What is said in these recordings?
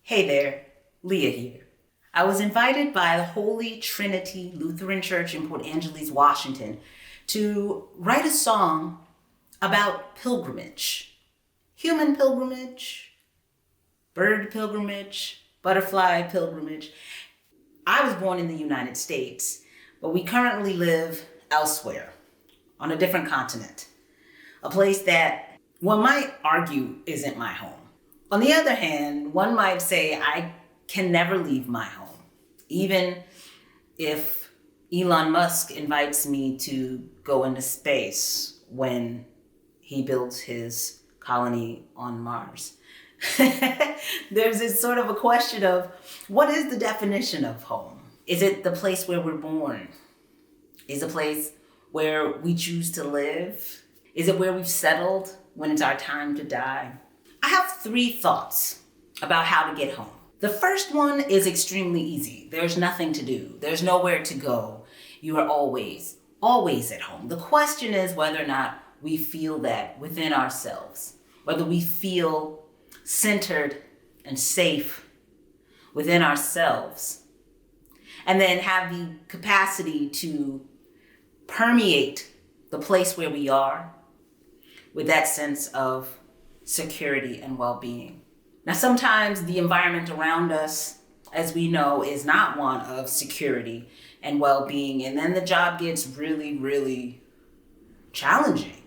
Hey there, Leah here. I was invited by the Holy Trinity Lutheran Church in Port Angeles, Washington, to write a song about pilgrimage. Human pilgrimage, bird pilgrimage, butterfly pilgrimage. I was born in the United States, but we currently live elsewhere, on a different continent. A place that one might argue isn't my home. On the other hand, one might say I can never leave my home, even if Elon Musk invites me to go into space when he builds his colony on Mars. There's this sort of a question of what is the definition of home? Is it the place where we're born? Is it a place where we choose to live? Is it where we've settled when it's our time to die? I have 3 thoughts about how to get home. The first one is extremely easy. There's nothing to do. There's nowhere to go. You are always at home. The question is whether or not we feel that within ourselves, whether we feel centered and safe within ourselves, and then have the capacity to permeate the place where we are with that sense of security and well-being. Now, sometimes the environment around us, as we know, is not one of security and well-being, and then the job gets really, really challenging.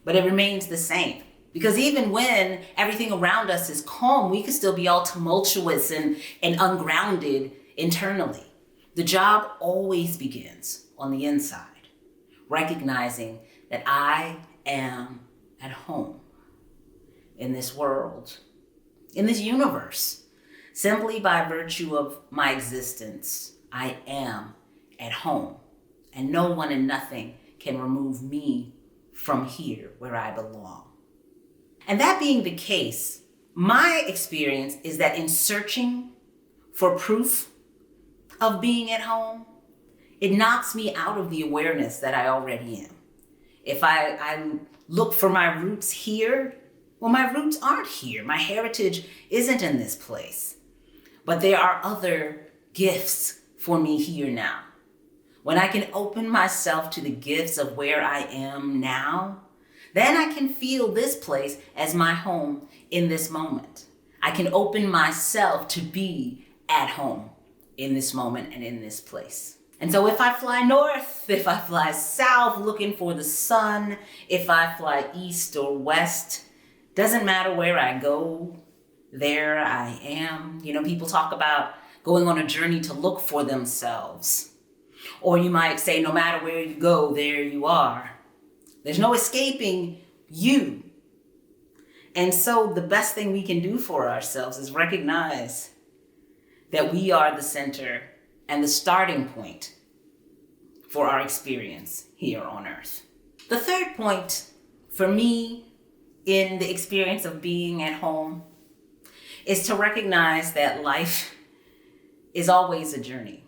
But it remains the same. Because even when everything around us is calm, we can still be all tumultuous and ungrounded internally. The job always begins on the inside, recognizing that I am at home in this world, in this universe. Simply by virtue of my existence, I am at home, and no one and nothing can remove me from here where I belong. And that being the case, my experience is that in searching for proof of being at home, it knocks me out of the awareness that I already am. If I look for my roots here, well, my roots aren't here. My heritage isn't in this place. But there are other gifts for me here now. When I can open myself to the gifts of where I am now, then I can feel this place as my home in this moment. I can open myself to be at home in this moment and in this place. And so if I fly north, if I fly south looking for the sun, if I fly east or west, doesn't matter where I go, there I am. You know, people talk about going on a journey to look for themselves. Or you might say, no matter where you go, there you are. There's no escaping you. And so the best thing we can do for ourselves is recognize that we are the center and the starting point for our experience here on earth. The third point for me in the experience of being at home is to recognize that life is always a journey.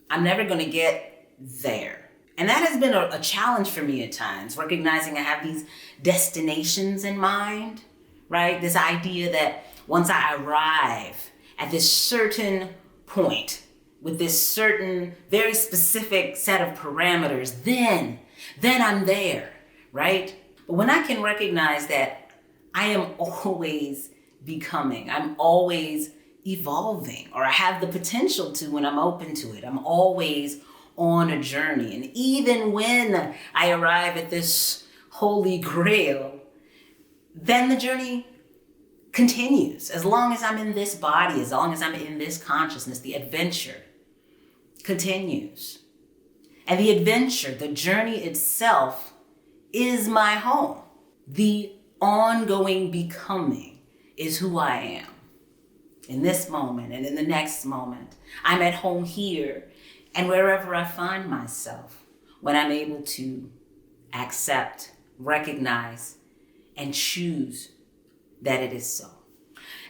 I'm never going to get there. And that has been a challenge for me at times, recognizing I have these destinations in mind, right? This idea that once I arrive at this certain point with this certain very specific set of parameters, then I'm there, right? But when I can recognize that I am always becoming, I'm always evolving, or I have the potential to when I'm open to it. I'm always on a journey. And even when I arrive at this holy grail, then the journey continues. As long as I'm in this body, as long as I'm in this consciousness, the adventure continues. And the adventure, the journey itself, is my home. The ongoing becoming is who I am in this moment and in the next moment. I'm at home here and wherever I find myself when I'm able to accept, recognize, and choose that it is so.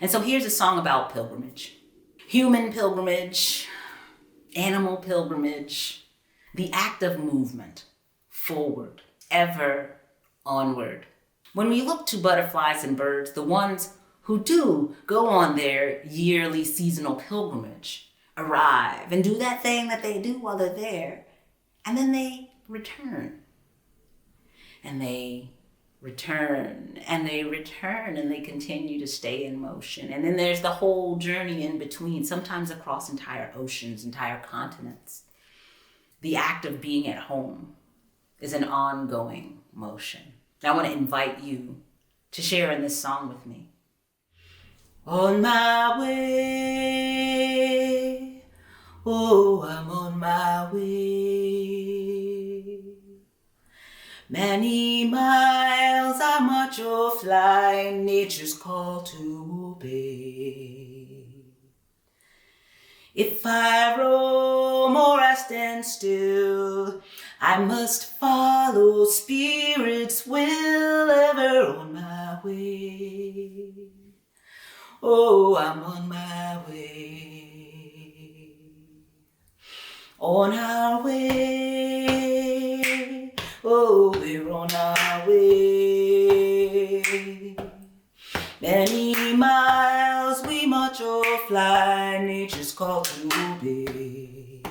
And so here's a song about pilgrimage. Human pilgrimage, animal pilgrimage, the act of movement forward, ever onward. When we look to butterflies and birds, the ones who do go on their yearly seasonal pilgrimage, arrive and do that thing that they do while they're there, and then they return. And they return, and they return, and they continue to stay in motion. And then there's the whole journey in between, sometimes across entire oceans, entire continents. The act of being at home is an ongoing motion. I want to invite you to share in this song with me. On my way, oh, I'm on my way. Many miles I march or fly, nature's call to obey. If I roam or I stand still, I must follow Spirit's will, ever on my way. Oh, I'm on my way. On our way. Oh, we're on our way. Many miles we march or fly, nature's call to obey.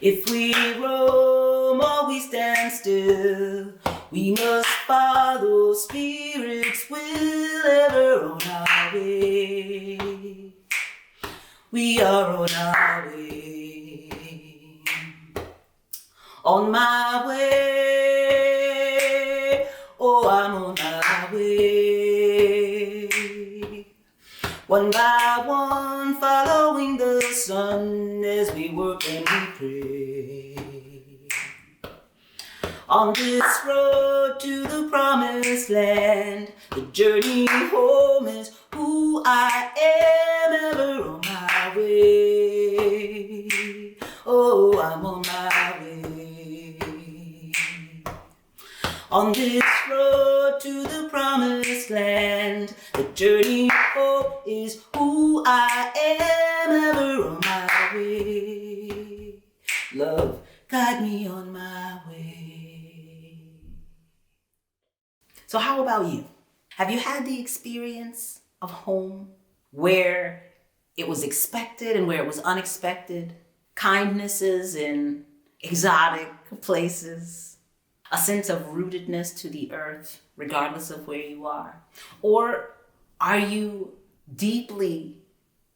If we roam or we stand still, we must follow Spirit's will, ever on our way. We are on our way. On my way, oh, I'm on my way. One by one, following the sun as we work and we pray. On this road to the promised land, the journey home is who I am, ever on my way. Oh, I'm on my way. On this road to the promised land, the journey home is who I am, ever on my way. Love, guide me on my way. So how about you? Have you had the experience of home where it was expected and where it was unexpected? Kindnesses in exotic places? A sense of rootedness to the earth, regardless of where you are? Or are you deeply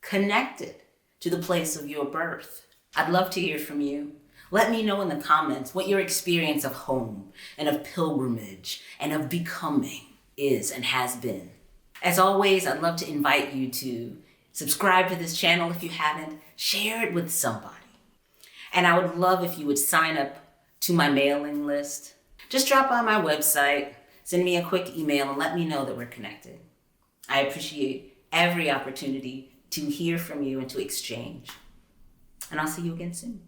connected to the place of your birth? I'd love to hear from you. Let me know in the comments what your experience of home and of pilgrimage and of becoming is and has been. As always, I'd love to invite you to subscribe to this channel if you haven't, share it with somebody. And I would love if you would sign up to my mailing list. Just drop by my website, send me a quick email, and let me know that we're connected. I appreciate every opportunity to hear from you and to exchange. And I'll see you again soon.